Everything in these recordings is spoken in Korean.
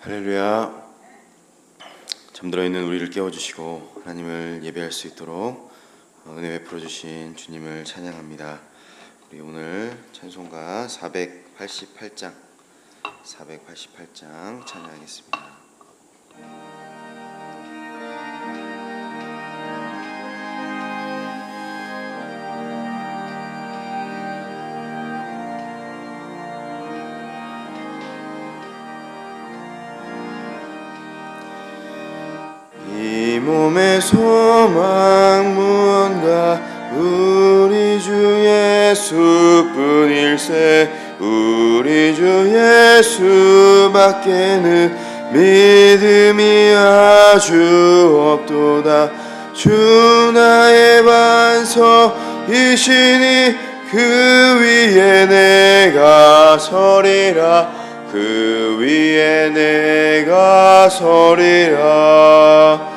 할렐루야. 잠들어 있는 우리를 깨워주시고 하나님을 예배할 수 있도록 은혜 베풀어 주신 주님을 찬양합니다. 우리 오늘 찬송가 488장 찬양하겠습니다. 이 몸의 소망 무언가 우리 주 예수뿐일세. 우리 주 예수밖에는 믿음이 아주 없도다. 주 나의 반석이시니 그 위에 내가 서리라. 그 위에 내가 서리라.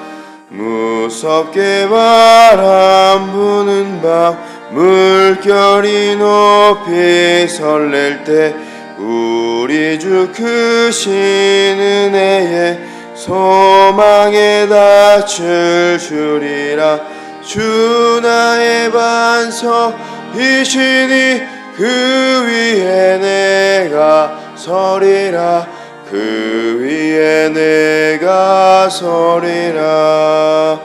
무섭게 바람 부는 밤 물결이 높이 설렐 때 우리 주 크신 은혜에 소망에 닻을 주리라. 주 나의 반석이시니 그 위에 내가 서리라. 그 위에 내가 서리라.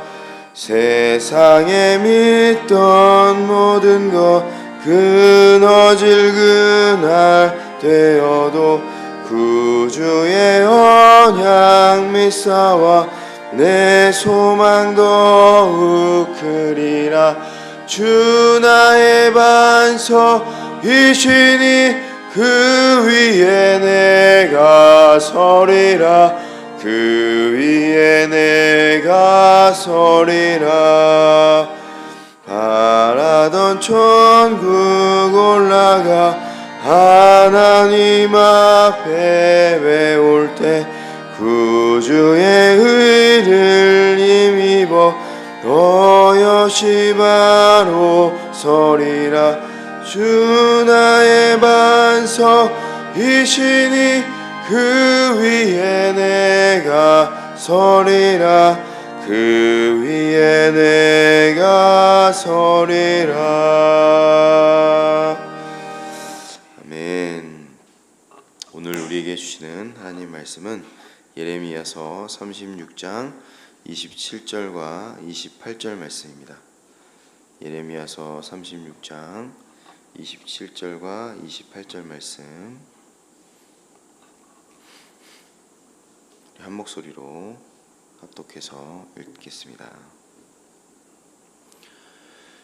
세상에 믿던 모든 것 끊어질 그날 되어도 구주의 언약 믿사와 내 소망 더욱 크리라. 주 나의 반석이시니 그 위에 내가 서리라. 그 위에 내가 서리라. 바라던 천국 올라가 하나님 앞에 외울 때 구주의 의를 힘입어 너여시 바로 서리라. 주 나의 반석이시니 그 위에 내가 서리라. 그 위에 내가 서리라. 아멘. 오늘 우리에게 주시는 하나님 말씀은 예레미야서 36장 27절과 28절 말씀입니다. 예레미야서 36장 27절과 28절 말씀 한 목소리로 합독해서 읽겠습니다.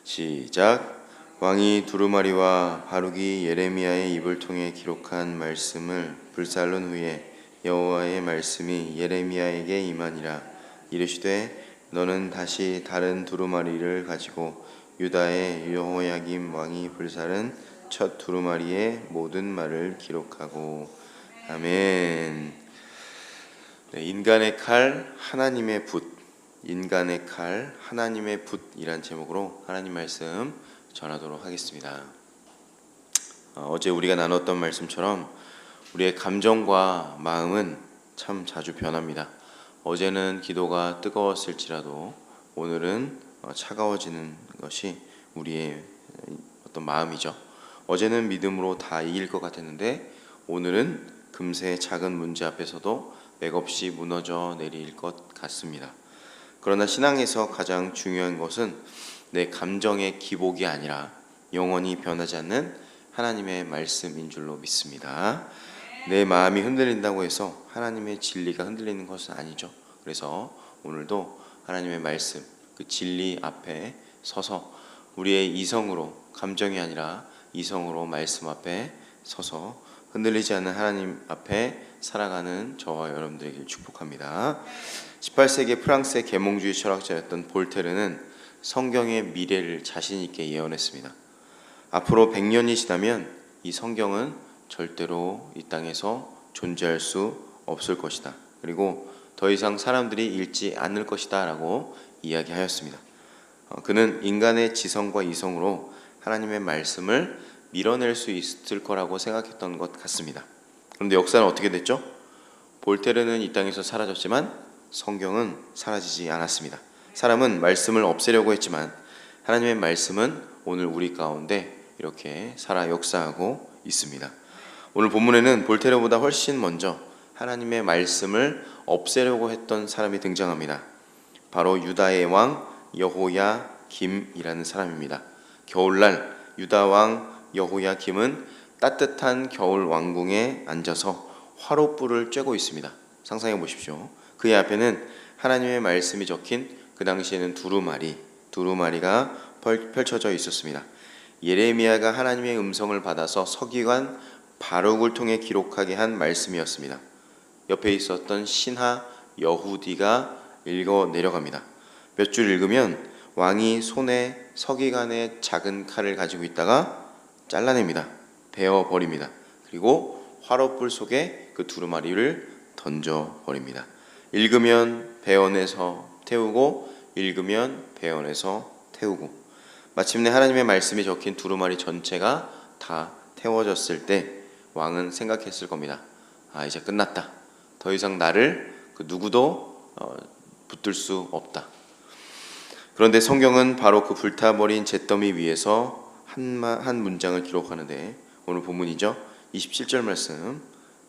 시작. 왕이 두루마리와 바룩이 예레미야의 입을 통해 기록한 말씀을 불살른 후에 여호와의 말씀이 예레미야에게 임하니라. 이르시되 너는 다시 다른 두루마리를 가지고 유다의 여호야김 왕이 불살은 첫 두루마리의 모든 말을 기록하고. 아멘. 네, 인간의 칼 하나님의 붓, 인간의 칼 하나님의 붓이란 제목으로 하나님 말씀 전하도록 하겠습니다. 어제 우리가 나눴던 말씀처럼 우리의 감정과 마음은 참 자주 변합니다. 어제는 기도가 뜨거웠을지라도 오늘은 차가워지는 것이 우리의 어떤 마음이죠. 어제는 믿음으로 다 이길 것 같았는데 오늘은 금세 작은 문제 앞에서도 맥없이 무너져 내릴 것 같습니다. 그러나 신앙에서 가장 중요한 것은 내 감정의 기복이 아니라 영원히 변하지 않는 하나님의 말씀인 줄로 믿습니다. 내 마음이 흔들린다고 해서 하나님의 진리가 흔들리는 것은 아니죠. 그래서 오늘도 하나님의 말씀, 그 진리 앞에 서서 우리의 이성으로, 감정이 아니라 이성으로 말씀 앞에 서서 흔들리지 않는 하나님 앞에 살아가는 저와 여러분들에게 축복합니다. 18세기 프랑스의 계몽주의 철학자였던 볼테르는 성경의 미래를 자신 있게 예언했습니다. 앞으로 100년이 지나면 이 성경은 절대로 이 땅에서 존재할 수 없을 것이다. 그리고 더 이상 사람들이 읽지 않을 것이다 라고 이야기하였습니다. 그는 인간의 지성과 이성으로 하나님의 말씀을 밀어낼 수 있을 거라고 생각했던 것 같습니다. 그런데 역사는 어떻게 됐죠? 볼테르는 이 땅에서 사라졌지만 성경은 사라지지 않았습니다. 사람은 말씀을 없애려고 했지만 하나님의 말씀은 오늘 우리 가운데 이렇게 살아 역사하고 있습니다. 오늘 본문에는 볼테르보다 훨씬 먼저 하나님의 말씀을 없애려고 했던 사람이 등장합니다. 바로 유다의 왕 여호야김이라는 사람입니다. 겨울날 유다 왕 여호야김은 따뜻한 겨울 왕궁에 앉아서 화롯불을 쬐고 있습니다. 상상해 보십시오. 그의 앞에는 하나님의 말씀이 적힌 그 당시에는 두루마리가 펼쳐져 있었습니다. 예레미야가 하나님의 음성을 받아서 서기관 바룩을 통해 기록하게 한 말씀이었습니다. 옆에 있었던 신하 여후디가 읽어 내려갑니다. 몇 줄 읽으면 왕이 손에 서기관의 작은 칼을 가지고 있다가 잘라냅니다. 베어버립니다. 그리고 화롯불 속에 그 두루마리를 던져버립니다. 읽으면 베어내서 태우고 읽으면 베어내서 태우고 마침내 하나님의 말씀이 적힌 두루마리 전체가 다 태워졌을 때 왕은 생각했을 겁니다. 이제 끝났다. 더 이상 나를 그 누구도 붙들 수 없다. 그런데 성경은 바로 그 불타버린 잿더미 위에서 한 문장을 기록하는데 오늘 본문이죠. 27절 말씀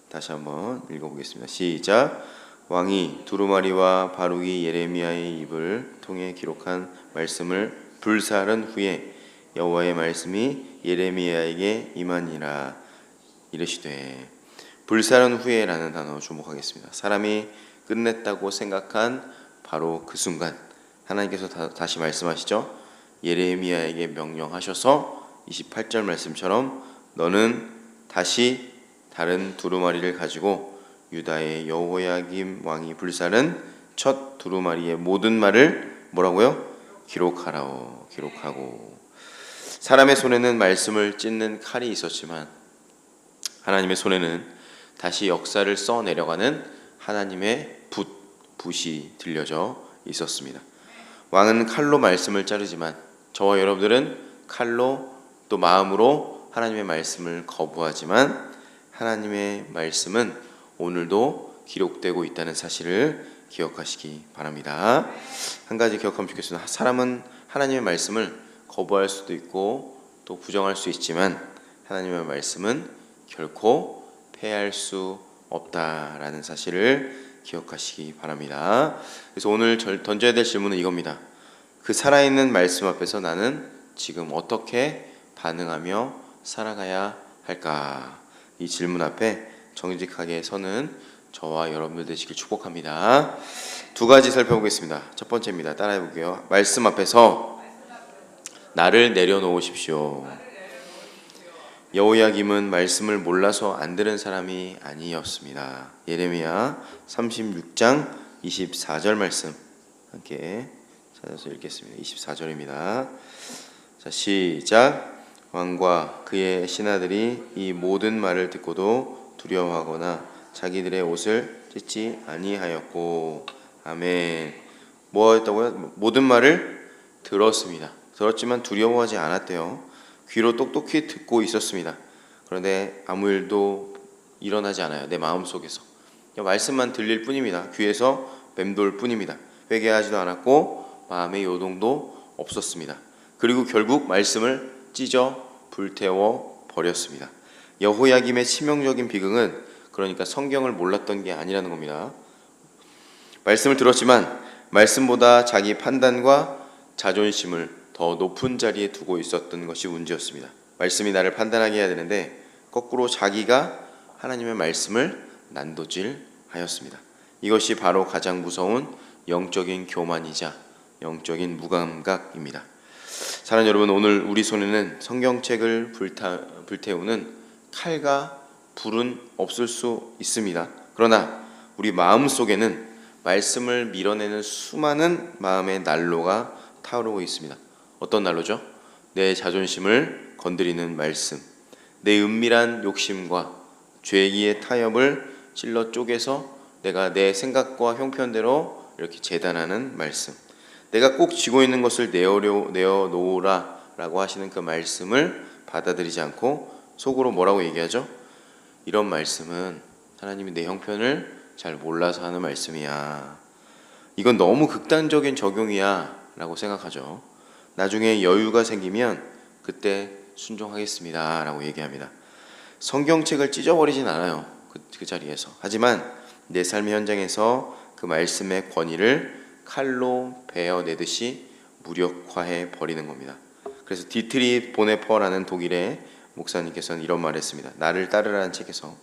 다시 한번 읽어보겠습니다. 시작. 왕이 두루마리와 바룩이 예레미야의 입을 통해 기록한 말씀을 불사른 후에 여호와의 말씀이 예레미야에게 임하니라. 이르시되, 불사른 후에라는 단어 주목하겠습니다. 사람이 끝냈다고 생각한 바로 그 순간 하나님께서 다시 말씀하시죠. 예레미야에게 명령하셔서 28절 말씀처럼 너는 다시 다른 두루마리를 가지고 유다의 여호야김 왕이 불사른 첫 두루마리의 모든 말을 뭐라고요? 기록하고. 사람의 손에는 말씀을 찢는 칼이 있었지만 하나님의 손에는 다시 역사를 써내려가는 하나님의 붓이 들려져 있었습니다. 왕은 칼로 말씀을 자르지만 저와 여러분들은 칼로 또 마음으로 하나님의 말씀을 거부하지만 하나님의 말씀은 오늘도 기록되고 있다는 사실을 기억하시기 바랍니다. 한 가지 기억하면 좋겠습니다. 사람은 하나님의 말씀을 거부할 수도 있고 또 부정할 수 있지만 하나님의 말씀은 결코 패할 수 없다라는 사실을 기억하시기 바랍니다. 그래서 오늘 던져야 될 질문은 이겁니다. 그 살아있는 말씀 앞에서 나는 지금 어떻게 반응하며 살아가야 할까? 이 질문 앞에 정직하게 서는 저와 여러분들 되시길 축복합니다. 두 가지 살펴보겠습니다. 첫 번째입니다. 따라해 볼게요. 말씀 앞에서 나를 내려놓으십시오. 여호야김은 말씀을 몰라서 안 들은 사람이 아니었습니다. 예레미야 36장 24절 말씀 함께 찾아서 읽겠습니다. 24절입니다. 자, 시작. 왕과 그의 신하들이 이 모든 말을 듣고도 두려워하거나 자기들의 옷을 찢지 아니하였고. 아멘. 뭐 했다고요? 모든 말을 들었습니다. 들었지만 두려워하지 않았대요. 귀로 똑똑히 듣고 있었습니다. 그런데 아무 일도 일어나지 않아요. 내 마음속에서 말씀만 들릴 뿐입니다. 귀에서 맴돌 뿐입니다. 회개하지도 않았고 마음의 요동도 없었습니다. 그리고 결국 말씀을 찢어 불태워 버렸습니다. 여호야김의 치명적인 비극은 그러니까 성경을 몰랐던 게 아니라는 겁니다. 말씀을 들었지만 말씀보다 자기 판단과 자존심을 더 높은 자리에 두고 있었던 것이 문제였습니다. 말씀이 나를 판단하게 해야 되는데 거꾸로 자기가 하나님의 말씀을 난도질하였습니다. 이것이 바로 가장 무서운 영적인 교만이자 영적인 무감각입니다. 사랑하는 여러분, 오늘 우리 손에는 성경책을 불태우는 칼과 불은 없을 수 있습니다. 그러나 우리 마음속에는 말씀을 밀어내는 수많은 마음의 난로가 타오르고 있습니다. 어떤 난로죠? 내 자존심을 건드리는 말씀, 내 은밀한 욕심과 죄기의 타협을 찔러 쪼개서 내가 내 생각과 형편대로 이렇게 재단하는 말씀, 내가 꼭 쥐고 있는 것을 내어놓으라 라고 하시는 그 말씀을 받아들이지 않고 속으로 뭐라고 얘기하죠? 이런 말씀은 하나님이 내 형편을 잘 몰라서 하는 말씀이야. 이건 너무 극단적인 적용이야 라고 생각하죠. 나중에 여유가 생기면 그때 순종하겠습니다 라고 얘기합니다. 성경책을 찢어버리진 않아요. 그 자리에서. 하지만 내 삶의 현장에서 그 말씀의 권위를 칼로 베어내듯이 무력화해 버리는 겁니다. 그래서 디트리 보네퍼라는 독일의 목사님께서는 이런 말을 했습니다. 나를 따르라는 책에서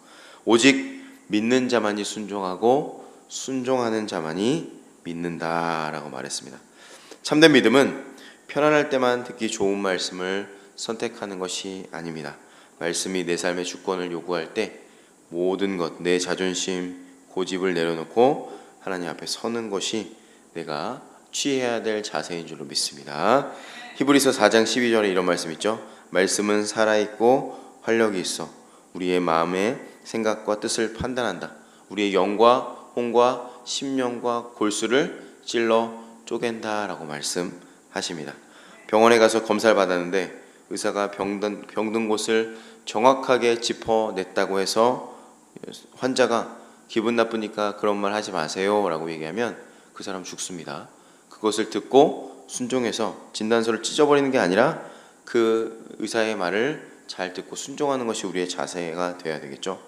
오직 믿는 자만이 순종하고 순종하는 자만이 믿는다라고 말했습니다. 참된 믿음은 편안할 때만 듣기 좋은 말씀을 선택하는 것이 아닙니다. 말씀이 내 삶의 주권을 요구할 때 모든 것, 내 자존심, 고집을 내려놓고 하나님 앞에 서는 것이 내가 취해야 될 자세인 줄로 믿습니다. 히브리서 4장 12절에 이런 말씀 있죠. 말씀은 살아있고 활력이 있어 우리의 마음의 생각과 뜻을 판단한다. 우리의 영과 혼과 심령과 골수를 찔러 쪼갠다 라고 말씀하십니다. 병원에 가서 검사를 받았는데 의사가 병든 곳을 정확하게 짚어냈다고 해서 환자가 기분 나쁘니까 그런 말 하지 마세요 라고 얘기하면 그 사람 죽습니다. 그것을 듣고 순종해서 진단서를 찢어버리는 게 아니라 그 의사의 말을 잘 듣고 순종하는 것이 우리의 자세가 되어야 되겠죠.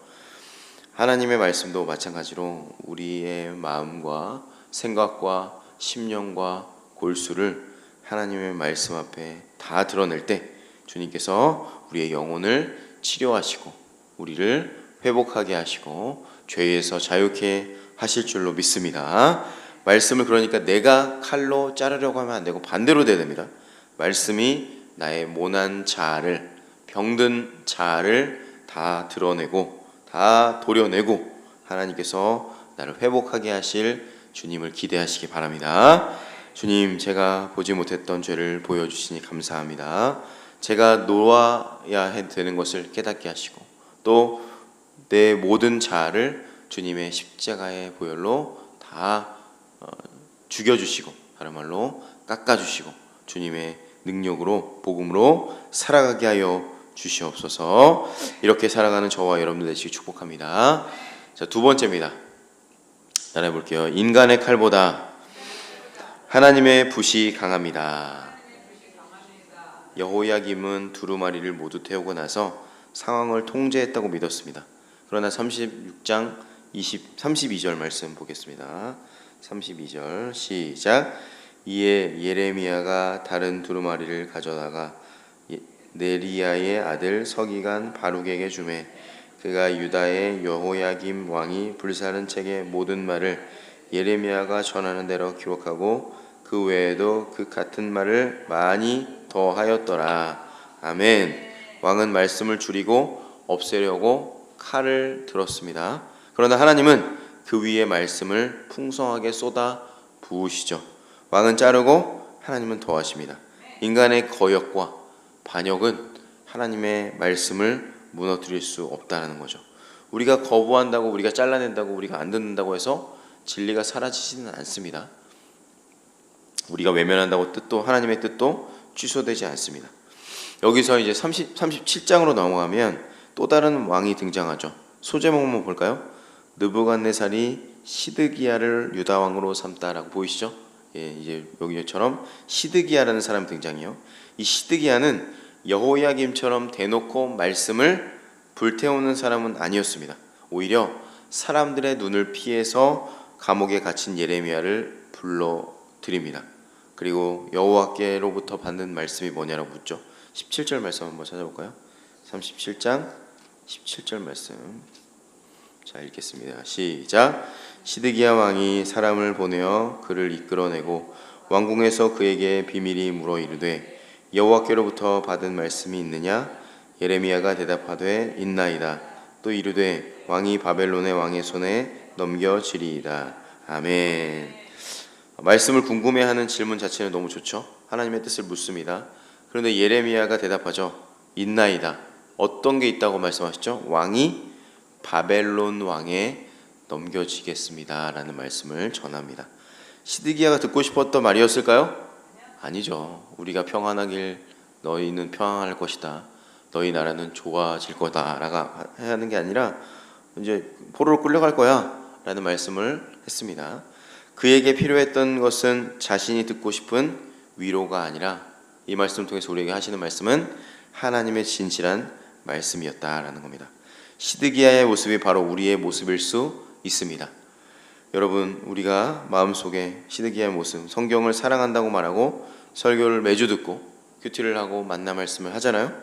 하나님의 말씀도 마찬가지로 우리의 마음과 생각과 심령과 골수를 하나님의 말씀 앞에 다 드러낼 때 주님께서 우리의 영혼을 치료하시고 우리를 회복하게 하시고 죄에서 자유케 하실 줄로 믿습니다. 말씀을 그러니까 내가 칼로 자르려고 하면 안 되고 반대로 돼야 됩니다. 말씀이 나의 모난 자아를, 병든 자아를 다 드러내고 다 도려내고 하나님께서 나를 회복하게 하실 주님을 기대하시기 바랍니다. 주님, 제가 보지 못했던 죄를 보여주시니 감사합니다. 제가 놓아야 되는 것을 깨닫게 하시고 또 내 모든 자아를 주님의 십자가의 보혈로 다 죽여주시고 다른 말로 깎아주시고 주님의 능력으로 복음으로 살아가게 하여 주시옵소서. 이렇게 살아가는 저와 여러분들 되시기 축복합니다. 자, 두 번째입니다. 따라해 볼게요. 인간의 칼보다 하나님의 붓이 강합니다. 여호야김은 두루마리를 모두 태우고 나서 상황을 통제했다고 믿었습니다. 그러나 36장 32절 말씀 보겠습니다. 32절 시작. 이에 예레미야가 다른 두루마리를 가져다가 네리야의 아들 서기관 바룩에게 주매 그가 유다의 여호야김 왕이 불사른 책의 모든 말을 예레미야가 전하는 대로 기록하고 그 외에도 그 같은 말을 많이 더 하였더라. 아멘. 왕은 말씀을 줄이고 없애려고 칼을 들었습니다. 그러나 하나님은 그 위에 말씀을 풍성하게 쏟아 부으시죠. 왕은 자르고 하나님은 더하십니다. 인간의 거역과 반역은 하나님의 말씀을 무너뜨릴 수 없다는 거죠. 우리가 거부한다고, 우리가 잘라낸다고, 우리가 안 듣는다고 해서 진리가 사라지지는 않습니다. 우리가 외면한다고 하나님의 뜻도 취소되지 않습니다. 여기서 이제 37장으로 넘어가면 또 다른 왕이 등장하죠. 소제목 한번 볼까요? 느부갓네살이 시드기야를 유다 왕으로 삼다라고 보이시죠? 예, 이제 여기처럼 시드기야라는 사람이 등장해요. 이 시드기야는 여호야김처럼 대놓고 말씀을 불태우는 사람은 아니었습니다. 오히려 사람들의 눈을 피해서 감옥에 gat힌 예레미야를 불러드립니다. 그리고 여호와께로부터 받는 말씀이 뭐냐라고 묻죠. 17절 말씀 한번 찾아볼까요? 37장 17절 말씀. 자, 읽겠습니다. 시작. 시드기야 왕이 사람을 보내어 그를 이끌어내고 왕궁에서 그에게 비밀이 물어 이르되 여호와께로부터 받은 말씀이 있느냐? 예레미야가 대답하되 있나이다. 또 이르되 왕이 바벨론의 왕의 손에 넘겨지리이다. 아멘. 말씀을 궁금해하는 질문 자체는 너무 좋죠. 하나님의 뜻을 묻습니다. 그런데 예레미야가 대답하죠. 있나이다. 어떤 게 있다고 말씀하시죠? 왕이 바벨론 왕에 넘겨지겠습니다 라는 말씀을 전합니다. 시드기야가 듣고 싶었던 말이었을까요? 아니죠. 우리가 평안하길 너희는 평안할 것이다. 너희 나라는 좋아질 거다 라고 하는 게 아니라 이제 포로로 끌려갈 거야 라는 말씀을 했습니다. 그에게 필요했던 것은 자신이 듣고 싶은 위로가 아니라 이 말씀을 통해서 우리에게 하시는 말씀은 하나님의 진실한 말씀이었다라는 겁니다. 시드기야의 모습이 바로 우리의 모습일 수 있습니다. 여러분, 우리가 마음속에 시드기야의 모습, 성경을 사랑한다고 말하고 설교를 매주 듣고 큐티를 하고 만나 말씀을 하잖아요.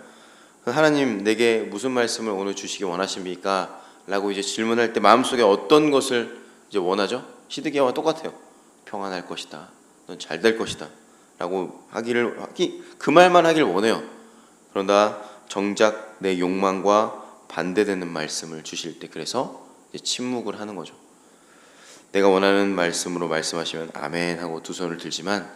하나님, 내게 무슨 말씀을 오늘 주시기 원하십니까? 라고 이제 질문할 때 마음속에 어떤 것을 이제 원하죠? 시드기야와 똑같아요. 평안할 것이다. 넌 잘 될 것이다. 라고 그 말만 하길 원해요. 그러나 정작 내 욕망과 반대되는 말씀을 주실 때 그래서 이제 침묵을 하는 거죠. 내가 원하는 말씀으로 말씀하시면 아멘 하고 두 손을 들지만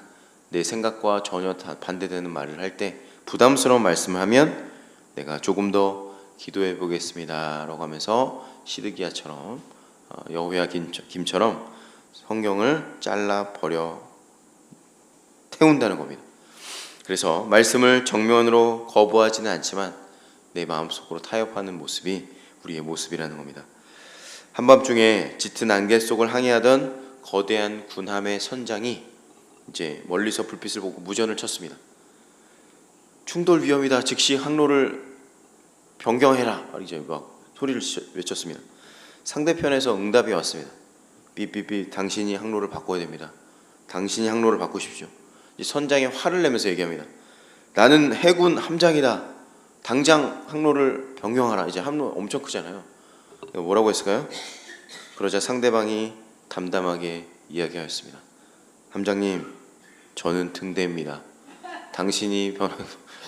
내 생각과 전혀 반대되는 말을 할 때 부담스러운 말씀을 하면 내가 조금 더 기도해 보겠습니다 라고 하면서 시드기야처럼 여호야김처럼 성경을 잘라 버려 태운다는 겁니다. 그래서 말씀을 정면으로 거부하지는 않지만 내 마음속으로 타협하는 모습이 우리의 모습이라는 겁니다. 한밤중에 짙은 안개 속을 항해하던 거대한 군함의 선장이 이제 멀리서 불빛을 보고 무전을 쳤습니다. 충돌 위험이다. 즉시 항로를 변경해라. 이제 막 소리를 외쳤습니다. 상대편에서 응답이 왔습니다. 삐삐삐, 당신이 항로를 바꿔야 됩니다. 당신이 항로를 바꾸십시오. 선장이 화를 내면서 얘기합니다. 나는 해군 함장이다. 당장 항로를 변경하라. 이제 항로 엄청 크잖아요. 뭐라고 했을까요? 그러자 상대방이 담담하게 이야기하였습니다. 함장님, 저는 등대입니다. 당신이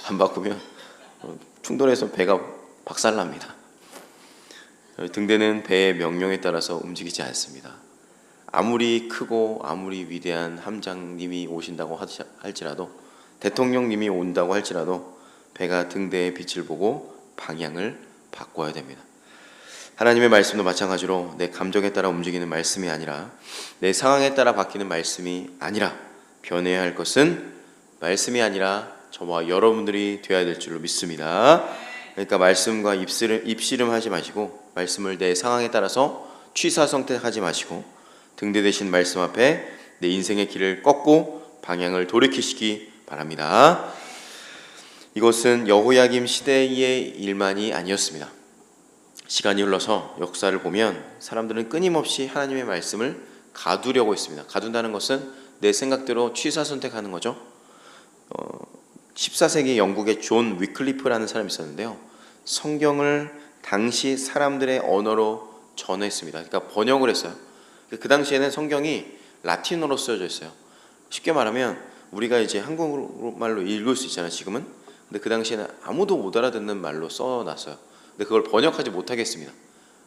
안 바꾸면 충돌해서 배가 박살납니다. 등대는 배의 명령에 따라서 움직이지 않습니다. 아무리 크고 아무리 위대한 함장님이 오신다고 할지라도, 대통령님이 온다고 할지라도 배가 등대의 빛을 보고 방향을 바꿔야 됩니다. 하나님의 말씀도 마찬가지로 내 감정에 따라 움직이는 말씀이 아니라, 내 상황에 따라 바뀌는 말씀이 아니라, 변해야 할 것은 말씀이 아니라 저와 여러분들이 되어야 될 줄로 믿습니다. 그러니까 말씀과 입씨름하지 마시고, 말씀을 내 상황에 따라서 취사선택하지 마시고, 등대 되신 말씀 앞에 내 인생의 길을 꺾고 방향을 돌이키시기 바랍니다. 이것은 여호야김 시대의 일만이 아니었습니다. 시간이 흘러서 역사를 보면 사람들은 끊임없이 하나님의 말씀을 가두려고 했습니다. 가둔다는 것은 내 생각대로 취사선택하는 거죠. 14세기 영국의 존 위클리프라는 사람이 있었는데요. 성경을 당시 사람들의 언어로 전했습니다. 그러니까 번역을 했어요. 그 당시에는 성경이 라틴어로 쓰여져 있어요. 쉽게 말하면 우리가 이제 한국말로 읽을 수 있잖아요, 지금은. 근데 그 당시에는 아무도 못 알아듣는 말로 써놨어요. 근데 그걸 번역하지 못하겠습니다.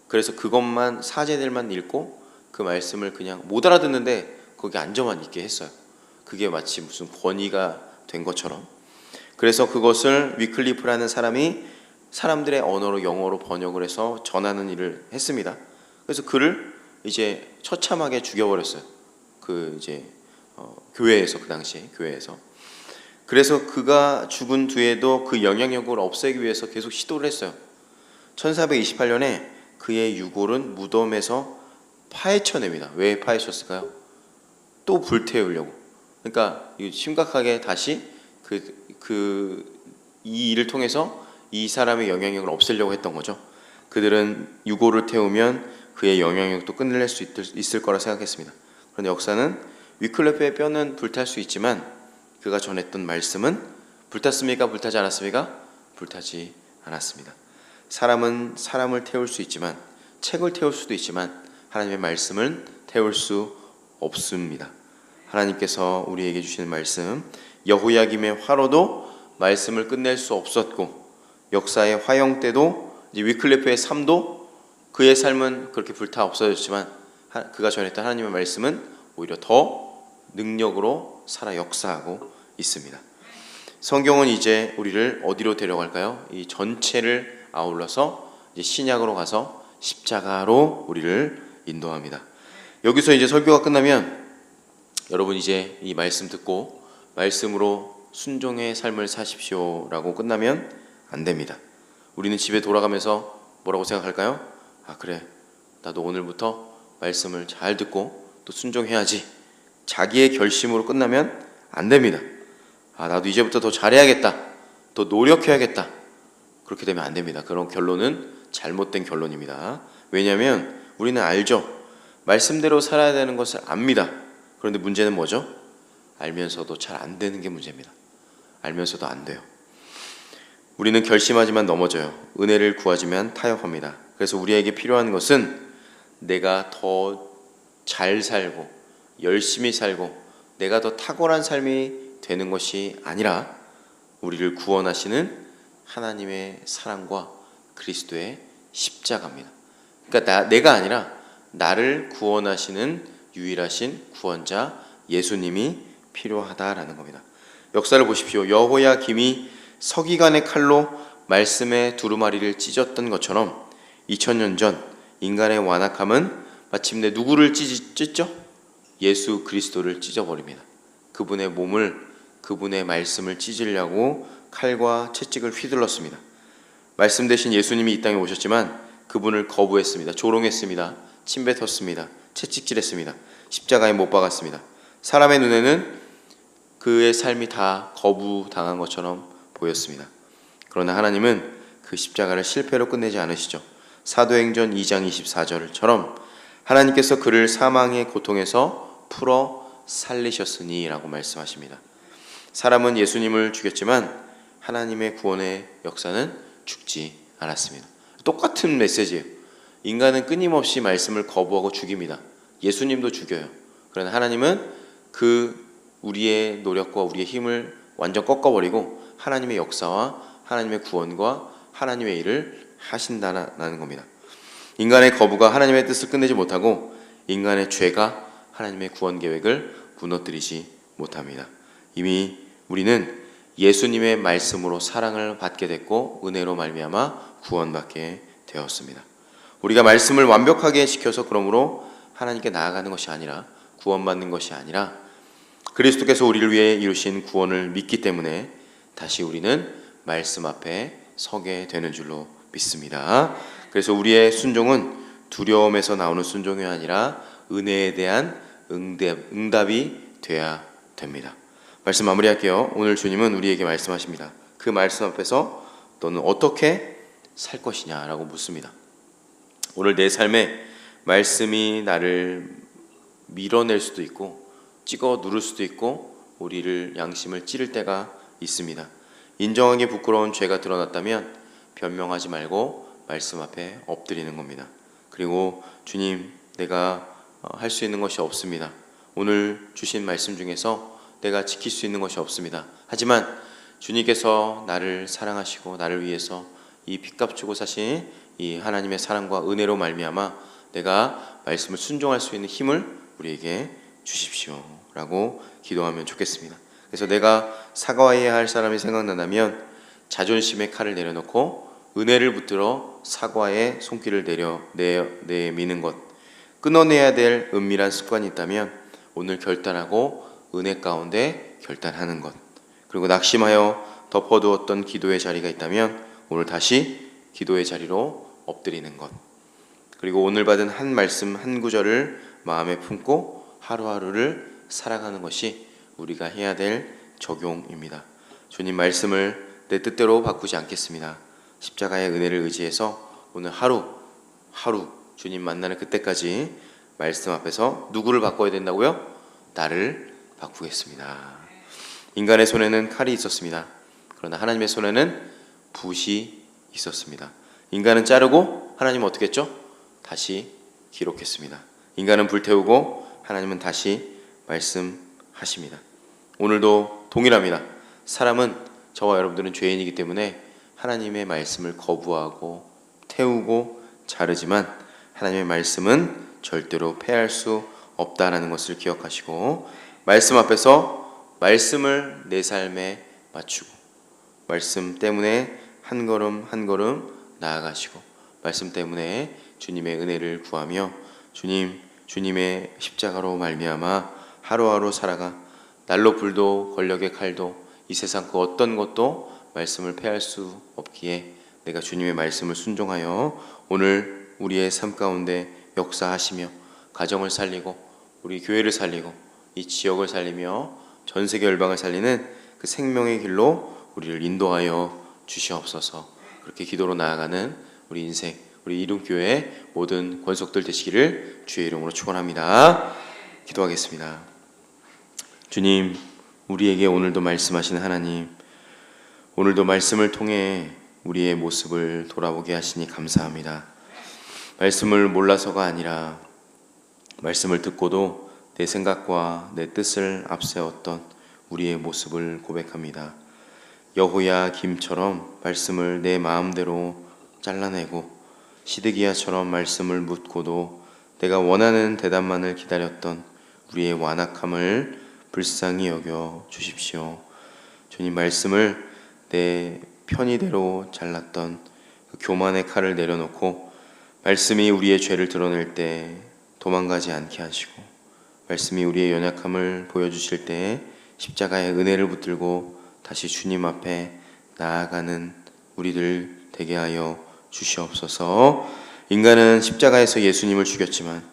그래서 그것만 사제들만 읽고 그 말씀을 그냥 못 알아듣는데 거기 앉아만 있게 했어요. 그게 마치 무슨 권위가 된 것처럼. 그래서 그것을 위클리프라는 사람이 사람들의 언어로, 영어로 번역을 해서 전하는 일을 했습니다. 그래서 그를 이제 처참하게 죽여버렸어요. 그 이제 교회에서, 그 당시에 교회에서. 그래서 그가 죽은 뒤에도 그 영향력을 없애기 위해서 계속 시도를 했어요. 1428년에 그의 유골은 무덤에서 파헤쳐냅니다. 왜 파헤쳤을까요? 또 불태우려고. 그러니까 심각하게 다시 이 일을 통해서 이 사람의 영향력을 없애려고 했던 거죠. 그들은 유골을 태우면 그의 영향력도 끝낼 수 있을 거라 생각했습니다. 그런데 역사는 위클리프의 뼈는 불탈 수 있지만 그가 전했던 말씀은 불탔습니까? 불타지 않았습니까? 불타지 않았습니다. 사람은 사람을 태울 수 있지만, 책을 태울 수도 있지만 하나님의 말씀은 태울 수 없습니다. 하나님께서 우리에게 주시는 말씀, 여호야김의 화로도 말씀을 끝낼 수 없었고, 역사의 화형 때도 위클리프의 삶도 그의 삶은 그렇게 불타 없어졌지만 그가 전했던 하나님의 말씀은 오히려 더 능력으로 살아 역사하고 있습니다. 성경은 이제 우리를 어디로 데려갈까요? 이 전체를 아울러서 이제 신약으로 가서 십자가로 우리를 인도합니다. 여기서 이제 설교가 끝나면 여러분 이제 이 말씀 듣고 말씀으로 순종의 삶을 사십시오라고 끝나면 안 됩니다. 우리는 집에 돌아가면서 뭐라고 생각할까요? 아, 그래, 나도 오늘부터 말씀을 잘 듣고 또 순종해야지 자기의 결심으로 끝나면 안 됩니다. 나도 이제부터 더 잘해야겠다, 더 노력해야겠다, 그렇게 되면 안 됩니다. 그런 결론은 잘못된 결론입니다. 왜냐하면 우리는 알죠. 말씀대로 살아야 되는 것을 압니다. 그런데 문제는 뭐죠? 알면서도 잘 안 되는 게 문제입니다. 알면서도 안 돼요. 우리는 결심하지만 넘어져요. 은혜를 구하지만 타협합니다. 그래서 우리에게 필요한 것은 내가 더 잘 살고 열심히 살고 내가 더 탁월한 삶이 되는 것이 아니라 우리를 구원하시는 하나님의 사랑과 그리스도의 십자가입니다. 그러니까 내가 아니라 나를 구원하시는 유일하신 구원자 예수님이 필요하다라는 겁니다. 역사를 보십시오. 여호야김이 서기관의 칼로 말씀의 두루마리를 찢었던 것처럼 2000년 전 인간의 완악함은 마침내 누구를 찢죠? 예수 그리스도를 찢어버립니다. 그분의 몸을, 그분의 말씀을 찢으려고 칼과 채찍을 휘둘렀습니다. 말씀 대신 예수님이 이 땅에 오셨지만 그분을 거부했습니다. 조롱했습니다. 침뱉었습니다. 채찍질했습니다. 십자가에 못 박았습니다. 사람의 눈에는 그의 삶이 다 거부당한 것처럼 보였습니다. 그러나 하나님은 그 십자가를 실패로 끝내지 않으시죠. 사도행전 2장 24절처럼 하나님께서 그를 사망의 고통에서 풀어 살리셨으니 라고 말씀하십니다. 사람은 예수님을 죽였지만 하나님의 구원의 역사는 죽지 않았습니다. 똑같은 메시지예요. 인간은 끊임없이 말씀을 거부하고 죽입니다. 예수님도 죽여요. 그러나 하나님은 우리의 노력과 우리의 힘을 완전 꺾어버리고 하나님의 역사와 하나님의 구원과 하나님의 일을 하신다는 겁니다. 인간의 거부가 하나님의 뜻을 끝내지 못하고 인간의 죄가 하나님의 구원 계획을 무너뜨리지 못합니다. 이미 우리는 예수님의 말씀으로 사랑을 받게 됐고 은혜로 말미암아 구원받게 되었습니다. 우리가 말씀을 완벽하게 지켜서 그러므로 하나님께 나아가는 것이 아니라 구원받는 것이 아니라 그리스도께서 우리를 위해 이루신 구원을 믿기 때문에 다시 우리는 말씀 앞에 서게 되는 줄로 믿습니다. 그래서 우리의 순종은 두려움에서 나오는 순종이 아니라 은혜에 대한 응답이 돼야 됩니다. 말씀 마무리할게요. 오늘 주님은 우리에게 말씀하십니다. 그 말씀 앞에서 너는 어떻게 살 것이냐라고 묻습니다. 오늘 내 삶에 말씀이 나를 밀어낼 수도 있고 찍어 누를 수도 있고 우리를 양심을 찌를 때가 있습니다. 인정하기 부끄러운 죄가 드러났다면 변명하지 말고 말씀 앞에 엎드리는 겁니다. 그리고 주님, 내가 할 수 있는 것이 없습니다. 오늘 주신 말씀 중에서 내가 지킬 수 있는 것이 없습니다. 하지만 주님께서 나를 사랑하시고 나를 위해서 이 핏값 주고 사신 이 하나님의 사랑과 은혜로 말미암아 내가 말씀을 순종할 수 있는 힘을 우리에게 주십시오 라고 기도하면 좋겠습니다. 그래서 내가 사과해야 할 사람이 생각난다면 자존심의 칼을 내려놓고 은혜를 붙들어 사과의 손길을 내미는 것, 끊어내야 될 은밀한 습관이 있다면 오늘 결단하고 은혜 가운데 결단하는 것, 그리고 낙심하여 덮어두었던 기도의 자리가 있다면 오늘 다시 기도의 자리로 엎드리는 것, 그리고 오늘 받은 한 말씀 한 구절을 마음에 품고 하루하루를 살아가는 것이 우리가 해야 될 적용입니다. 주님 말씀을 내 뜻대로 바꾸지 않겠습니다. 십자가의 은혜를 의지해서 오늘 하루 주님 만나는 그때까지 말씀 앞에서 누구를 바꿔야 된다고요? 나를 바꾸겠습니다. 인간의 손에는 칼이 있었습니다. 그러나 하나님의 손에는 붓이 있었습니다. 인간은 자르고 하나님은 어떻게 했죠? 다시 기록했습니다. 인간은 불태우고 하나님은 다시 말씀하십니다. 오늘도 동일합니다. 사람은, 저와 여러분들은 죄인이기 때문에 하나님의 말씀을 거부하고 태우고 자르지만 하나님의 말씀은 절대로 패할 수 없다라는 것을 기억하시고 말씀 앞에서 말씀을 내 삶에 맞추고 말씀 때문에 한 걸음 한 걸음 나아가시고 말씀 때문에 주님의 은혜를 구하며 주님의 십자가로 말미암아 하루하루 살아가 날로 불도 권력의 칼도 이 세상 그 어떤 것도 말씀을 패할 수 없기에 내가 주님의 말씀을 순종하여 오늘 우리의 삶 가운데 역사하시며 가정을 살리고 우리 교회를 살리고 이 지역을 살리며 전 세계 열방을 살리는 그 생명의 길로 우리를 인도하여 주시옵소서. 그렇게 기도로 나아가는 우리 인생, 우리 이룸교회 모든 권속들 되시기를 주의 이름으로 축원합니다. 기도하겠습니다. 주님, 우리에게 오늘도 말씀하시는 하나님, 오늘도 말씀을 통해 우리의 모습을 돌아보게 하시니 감사합니다. 말씀을 몰라서가 아니라 말씀을 듣고도 내 생각과 내 뜻을 앞세웠던 우리의 모습을 고백합니다. 여호야김처럼 말씀을 내 마음대로 잘라내고 시드기야처럼 말씀을 묻고도 내가 원하는 대답만을 기다렸던 우리의 완악함을 불쌍히 여겨 주십시오. 주님, 말씀을 내 편의대로 잘랐던 그 교만의 칼을 내려놓고 말씀이 우리의 죄를 드러낼 때 도망가지 않게 하시고 말씀이 우리의 연약함을 보여주실 때 십자가의 은혜를 붙들고 다시 주님 앞에 나아가는 우리들 되게 하여 주시옵소서. 인간은 십자가에서 예수님을 죽였지만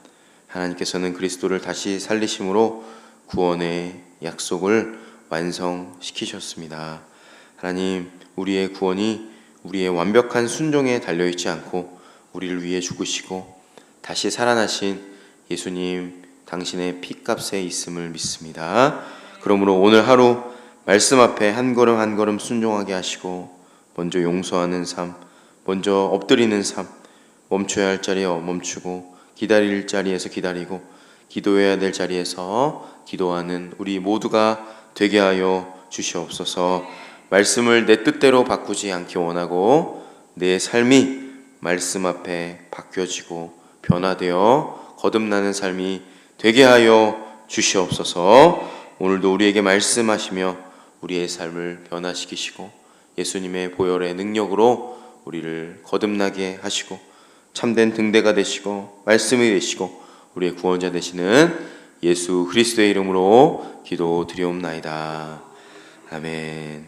하나님께서는 그리스도를 다시 살리심으로 구원의 약속을 완성시키셨습니다. 하나님, 우리의 구원이 우리의 완벽한 순종에 달려있지 않고 우리를 위해 죽으시고 다시 살아나신 예수님 당신의 피값에 있음을 믿습니다. 그러므로 오늘 하루 말씀 앞에 한 걸음 한 걸음 순종하게 하시고 먼저 용서하는 삶, 먼저 엎드리는 삶, 멈춰야 할 자리에 멈추고 기다릴 자리에서 기다리고 기도해야 될 자리에서 기도하는 우리 모두가 되게 하여 주시옵소서. 말씀을 내 뜻대로 바꾸지 않기 원하고 내 삶이 말씀 앞에 바뀌어지고 변화되어 거듭나는 삶이 되게 하여 주시옵소서. 오늘도 우리에게 말씀하시며 우리의 삶을 변화시키시고 예수님의 보혈의 능력으로 우리를 거듭나게 하시고 참된 등대가 되시고 말씀이 되시고 우리의 구원자 되시는 예수 그리스도의 이름으로 기도드리옵나이다. 아멘.